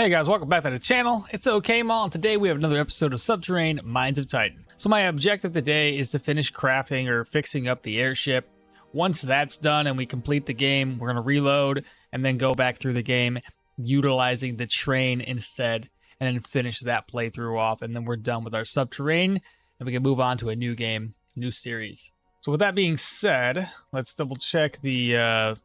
Hey guys, welcome back to the channel. It's okmall, and today we have another episode of Subterrain Mines of Titan. So my objective today is to finish crafting or fixing up the airship. Once that's done and we complete the game, we're going to reload and then go back through the game utilizing the train instead, and then finish that playthrough off, and then we're done with our Subterrain and we can move on to a new game, new series. So with that being said, let's double check the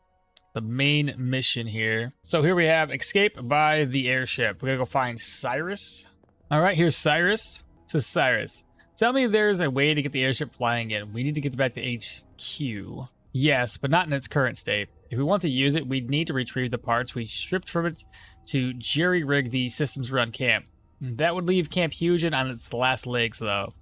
main mission here. So here we have escape by the airship. We're gonna go find Cyrus. All right, here's Cyrus. It says, Cyrus, tell me there's a way to get the airship flying again. We need to get back to HQ. Yes, but not in its current state. If we want to use it, we'd need to retrieve the parts we stripped from it to jerry-rig the systems run camp. That would leave Camp Fusion on its last legs though.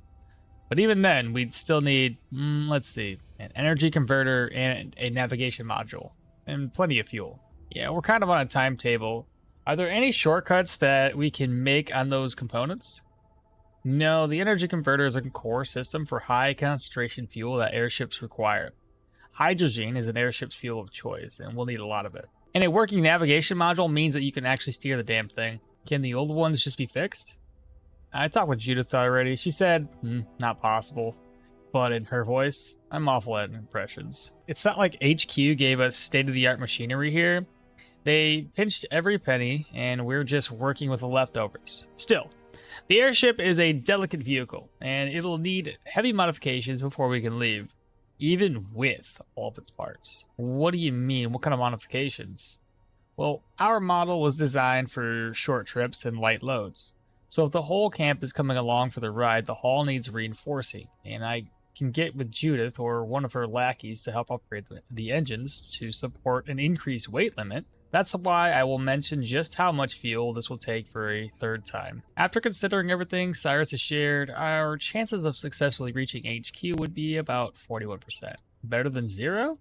But even then, we'd still need, let's see, an energy converter and a navigation module. And plenty of fuel. Yeah, we're kind of on a timetable. Are there any shortcuts that we can make on those components? No, the energy converter is a core system for high concentration fuel that airships require. Hydrogen is an airship's fuel of choice, and we'll need a lot of it. And a working navigation module means that you can actually steer the damn thing. Can the old ones just be fixed? I talked with Judith already. She said, not possible. But in her voice, I'm awful at impressions. It's not like HQ gave us state-of-the-art machinery here. They pinched every penny, and we're just working with the leftovers. Still, the airship is a delicate vehicle, and it'll need heavy modifications before we can leave, even with all of its parts. What do you mean? What kind of modifications? Well, our model was designed for short trips and light loads. So if the whole camp is coming along for the ride, the hull needs reinforcing, and I can get with Judith or one of her lackeys to help upgrade the engines to support an increased weight limit. That's why I will mention just how much fuel this will take for a third time. After considering everything Cyrus has shared, our chances of successfully reaching HQ would be about 41%. Better than zero?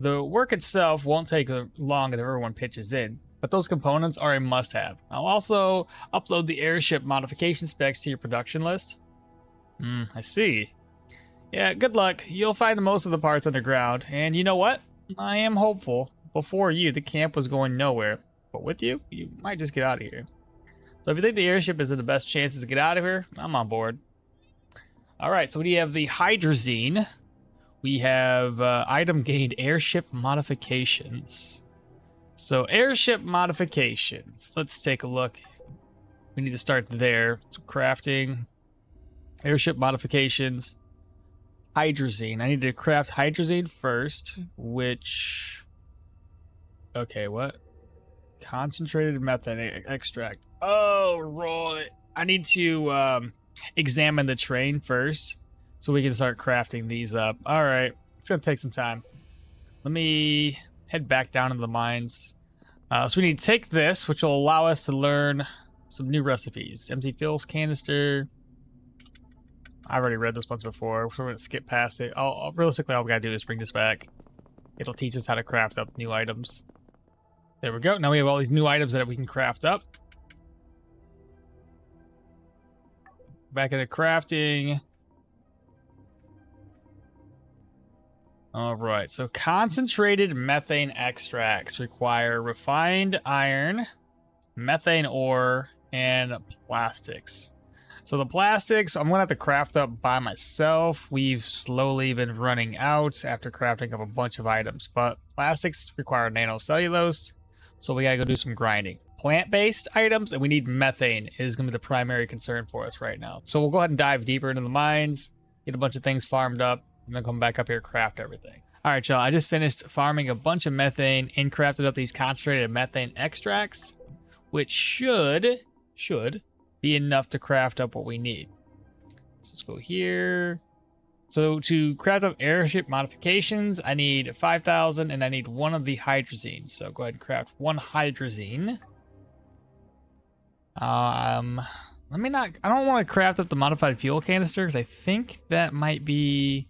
The work itself won't take long if everyone pitches in, but those components are a must-have. I'll also upload the airship modification specs to your production list. I see. Yeah, good luck. You'll find most of the parts underground. And you know what? I am hopeful. Before you, the camp was going nowhere. But with you, you might just get out of here. So if you think the airship is in the best chances to get out of here, I'm on board. Alright, so we have the hydrazine. We have item gained airship modifications. So airship modifications. Let's take a look. We need to start there. So crafting. Airship modifications. Hydrazine. I need to craft hydrazine first, which... Okay, what? Concentrated methane extract. Oh, right. I need to examine the train first so we can start crafting these up. All right. It's going to take some time. Let me head back down into the mines. So we need to take this, which will allow us to learn some new recipes. Empty fuel canister. I already read this once before, so we're going to skip past it. Realistically, all we got to do is bring this back. It'll teach us how to craft up new items. There we go. Now we have all these new items that we can craft up. Back into crafting. All right, so concentrated methane extracts require refined iron, methane ore, and plastics. So the plastics, I'm going to have to craft up by myself. We've slowly been running out after crafting up a bunch of items. But plastics require nanocellulose, so we got to go do some grinding. Plant-based items, and we need methane, is going to be the primary concern for us right now. So we'll go ahead and dive deeper into the mines, get a bunch of things farmed up, and then come back up here and craft everything. All right, y'all, I just finished farming a bunch of methane and crafted up these concentrated methane extracts, which should be enough to craft up what we need. So let's go here. So to craft up airship modifications, I need 5,000 and I need one of the hydrazine. So go ahead and craft one hydrazine. I don't want to craft up the modified fuel canister because I think that might be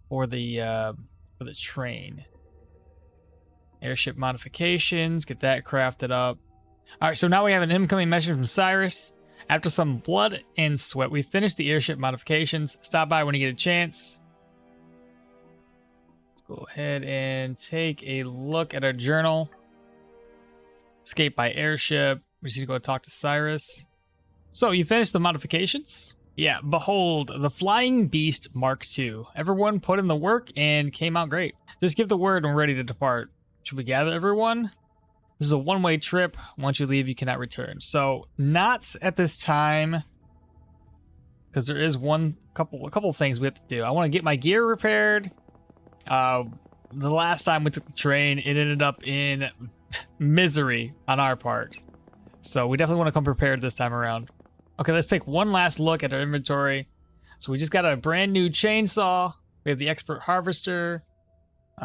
for the train. Airship modifications, get that crafted up. All right, so now we have an incoming message from Cyrus. After some blood and sweat, we finished the airship modifications. Stop by when you get a chance. Let's go ahead and take a look at our journal. Escape by airship. We should go talk to Cyrus. So, you finished the modifications? Yeah, behold, the Flying Beast Mark II. Everyone put in the work and came out great. Just give the word when we're ready to depart. Should we gather everyone? This is a one-way trip. Once you leave, you cannot return. So, not at this time, because there is a couple of things we have to do. I want to get my gear repaired. The last time we took the train, it ended up in misery on our part. So we definitely want to come prepared this time around. Okay, let's take one last look at our inventory. So we just got a brand new chainsaw. We have the expert harvester.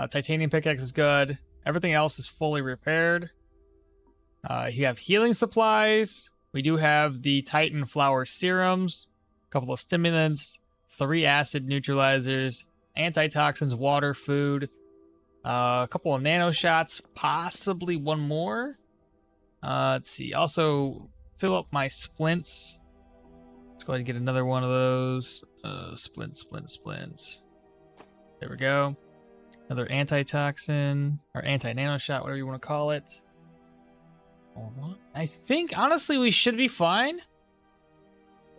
Titanium pickaxe is good. Everything else is fully repaired. You have healing supplies. We do have the Titan flower serums, a couple of stimulants, 3 acid neutralizers, antitoxins, water, food, a couple of nano shots, possibly one more. Let's see. Also, fill up my splints. Let's go ahead and get another one of those. Splints. There we go. Another antitoxin or anti-nano shot, whatever you want to call it. I think, honestly, we should be fine.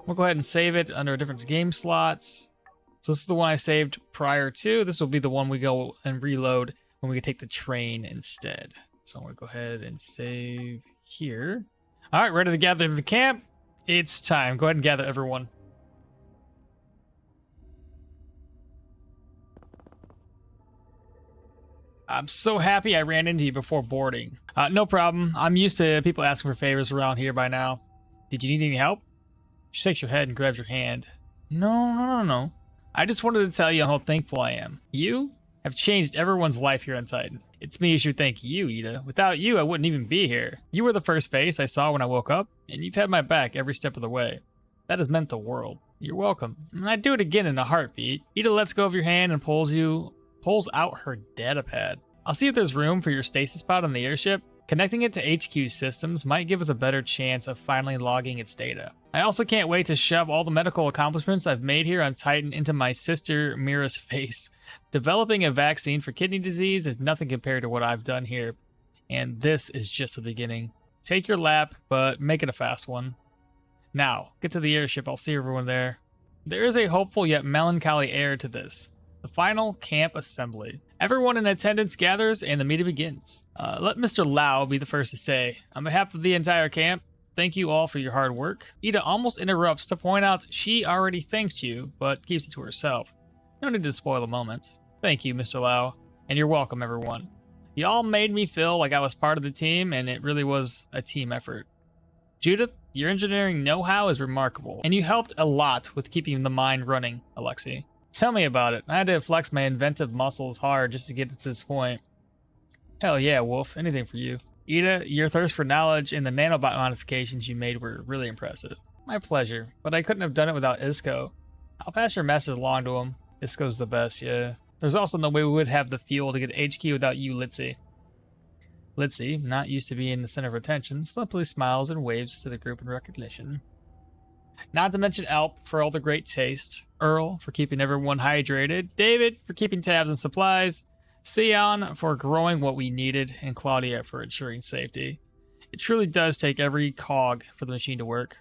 We'll go ahead and save it under different game slots. So this is the one I saved prior to. This will be the one we go and reload when we take the train instead. So I'm going to go ahead and save here. All right, ready to gather the camp. It's time. Go ahead and gather everyone. I'm so happy I ran into you before boarding. No problem. I'm used to people asking for favors around here by now. Did you need any help? She shakes your head and grabs your hand. No. I just wanted to tell you how thankful I am. You have changed everyone's life here on Titan. It's me you should thank you, Ida. Without you, I wouldn't even be here. You were the first face I saw when I woke up, and you've had my back every step of the way. That has meant the world. You're welcome. And I'd do it again in a heartbeat. Ida lets go of your hand and pulls out her datapad. I'll see if there's room for your stasis pod on the airship. Connecting it to HQ systems might give us a better chance of finally logging its data. I also can't wait to shove all the medical accomplishments I've made here on Titan into my sister Mira's face. Developing a vaccine for kidney disease is nothing compared to what I've done here, and this is just the beginning. Take your lap, but make it a fast one. Now, get to the airship. I'll see everyone there. There is a hopeful yet melancholy air to this. The final camp assembly. Everyone in attendance gathers and the meeting begins. Let Mr. Lau be the first to say, on behalf of the entire camp, thank you all for your hard work. Ida almost interrupts to point out she already thanks you, but keeps it to herself. No need to spoil the moments. Thank you, Mr. Lau, and you're welcome, everyone. You all made me feel like I was part of the team, and it really was a team effort. Judith, your engineering know-how is remarkable, and you helped a lot with keeping the mine running, Alexei. Tell me about it. I had to flex my inventive muscles hard just to get to this point. Hell yeah, Wolf. Anything for you. Ida, your thirst for knowledge and the nanobot modifications you made were really impressive. My pleasure, but I couldn't have done it without Isco. I'll pass your message along to him. Isco's the best, yeah. There's also no way we would have the fuel to get HQ without you, Litzy. Litzy, not used to being the center of attention, simply smiles and waves to the group in recognition. Not to mention Alp for all the great taste, Earl for keeping everyone hydrated, David for keeping tabs on supplies, Sion for growing what we needed, and Claudia for ensuring safety. It truly does take every cog for the machine to work.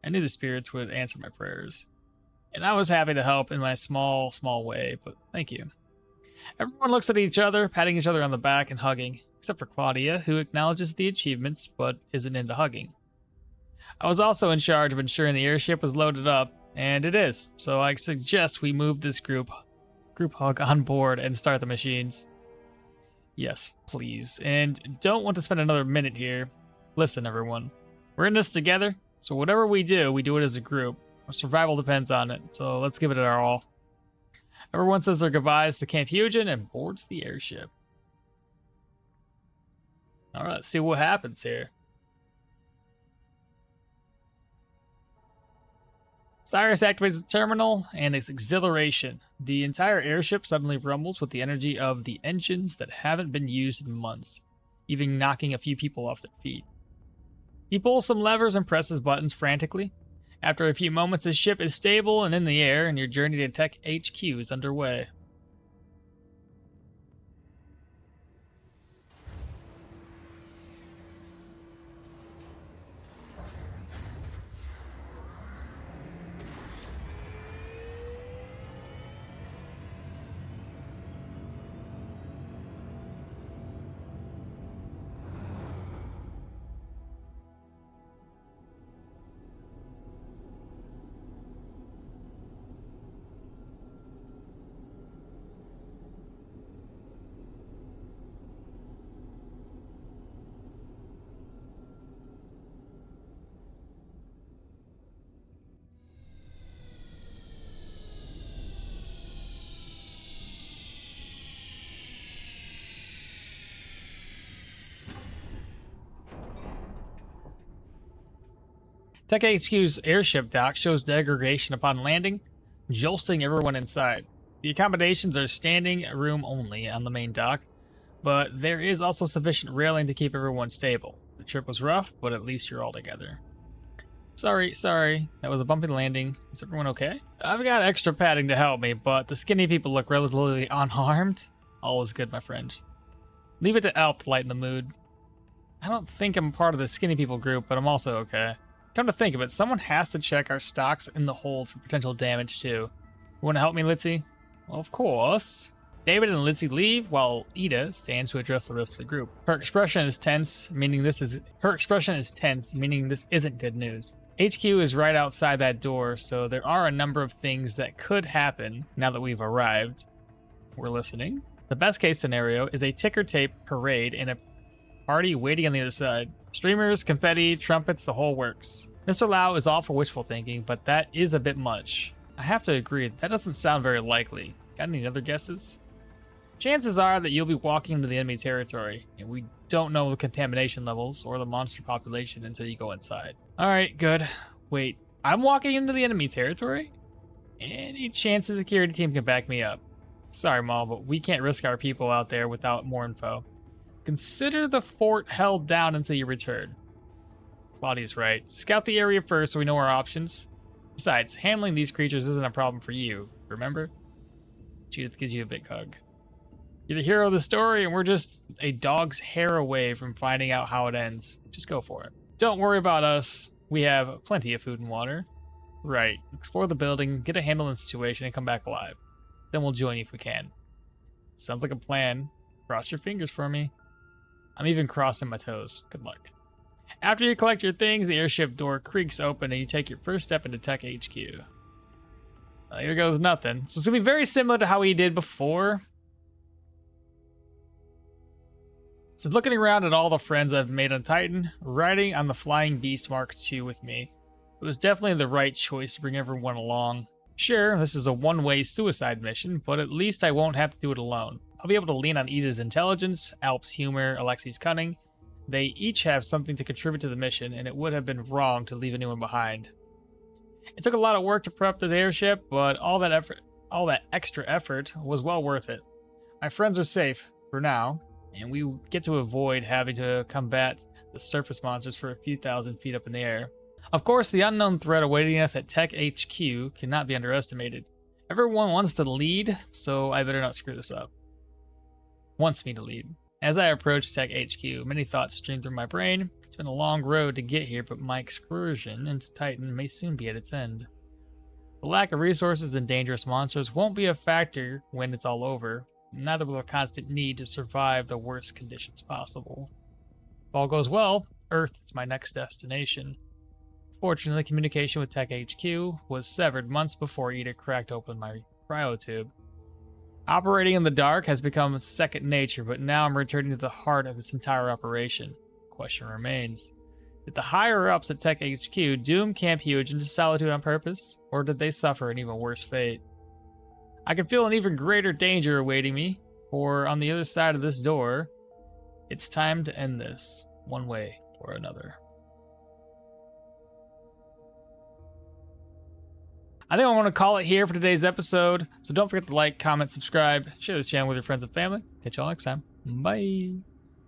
I knew the spirits would answer my prayers. And I was happy to help in my small way, but thank you. Everyone looks at each other, patting each other on the back and hugging, except for Claudia, who acknowledges the achievements, but isn't into hugging. I was also in charge of ensuring the airship was loaded up, and it is, so I suggest we move this group hug on board and start the machines. Yes, please, and don't want to spend another minute here. Listen, everyone, we're in this together, so whatever we do it as a group. Our survival depends on it, so let's give it our all. Everyone says their goodbyes to Camp Hugen and boards the airship. Alright, let's see what happens here. Cyrus activates the terminal, and it's exhilaration. The entire airship suddenly rumbles with the energy of the engines that haven't been used in months, even knocking a few people off their feet. He pulls some levers and presses buttons frantically. After a few moments, the ship is stable and in the air, and your journey to Tech HQ is underway. Tech HQ's airship dock shows degradation upon landing, jolting everyone inside. The accommodations are standing room only on the main dock, but there is also sufficient railing to keep everyone stable. The trip was rough, but at least you're all together. Sorry. That was a bumpy landing. Is everyone okay? I've got extra padding to help me, but the skinny people look relatively unharmed. All is good, my friend. Leave it to Alp to lighten the mood. I don't think I'm part of the skinny people group, but I'm also okay. Come to think of it, someone has to check our stocks in the hold for potential damage too. You want to help me, Litzy? Well, of course. David and Litzy leave while Ida stands to address the rest of the group. Her expression is tense, meaning this isn't good news. HQ is right outside that door, so there are a number of things that could happen now that we've arrived. We're listening. The best case scenario is a ticker tape parade and a party waiting on the other side. Streamers, confetti, trumpets, the whole works. Mr. Lau is all for wishful thinking, but that is a bit much. I have to agree, that doesn't sound very likely. Got any other guesses? Chances are that you'll be walking into the enemy territory, and we don't know the contamination levels or the monster population until you go inside. Alright, good. Wait, I'm walking into the enemy territory? Any chance the security team can back me up? Sorry, Maul, but we can't risk our people out there without more info. Consider the fort held down until you return. Claudia's right. Scout the area first so we know our options. Besides, handling these creatures isn't a problem for you, remember? Judith gives you a big hug. You're the hero of the story, and we're just a dog's hair away from finding out how it ends. Just go for it. Don't worry about us. We have plenty of food and water. Right. Explore the building, get a handle on the situation, and come back alive. Then we'll join you if we can. Sounds like a plan. Cross your fingers for me. I'm even crossing my toes. Good luck. After you collect your things, the airship door creaks open and you take your first step into Tech HQ. Here goes nothing. So it's going to be very similar to how we did before. So looking around at all the friends I've made on Titan, riding on the Flying Beast Mark II with me, it was definitely the right choice to bring everyone along. Sure, this is a one-way suicide mission, but at least I won't have to do it alone. I'll be able to lean on Ida's intelligence, Alp's humor, Alexi's cunning. They each have something to contribute to the mission, and it would have been wrong to leave anyone behind. It took a lot of work to prep the airship, but all that extra effort was well worth it. My friends are safe, for now, and we get to avoid having to combat the surface monsters for a few thousand feet up in the air. Of course, the unknown threat awaiting us at Tech HQ cannot be underestimated. Everyone wants to lead, so I better not screw this up. Wants me to lead. As I approach Tech HQ, many thoughts stream through my brain. It's been a long road to get here, but my excursion into Titan may soon be at its end. The lack of resources and dangerous monsters won't be a factor when it's all over. Neither will a constant need to survive the worst conditions possible. If all goes well, Earth is my next destination. Fortunately, communication with Tech HQ was severed months before Ida cracked open my cryotube. Operating in the dark has become second nature, but now I'm returning to the heart of this entire operation. Question remains. Did the higher-ups at Tech HQ doom Camp Huge into solitude on purpose, or did they suffer an even worse fate? I can feel an even greater danger awaiting me, for on the other side of this door, it's time to end this, one way or another. I think I want to call it here for today's episode, so don't forget to like, comment, subscribe, share this channel with your friends and family. Catch y'all next time. Bye.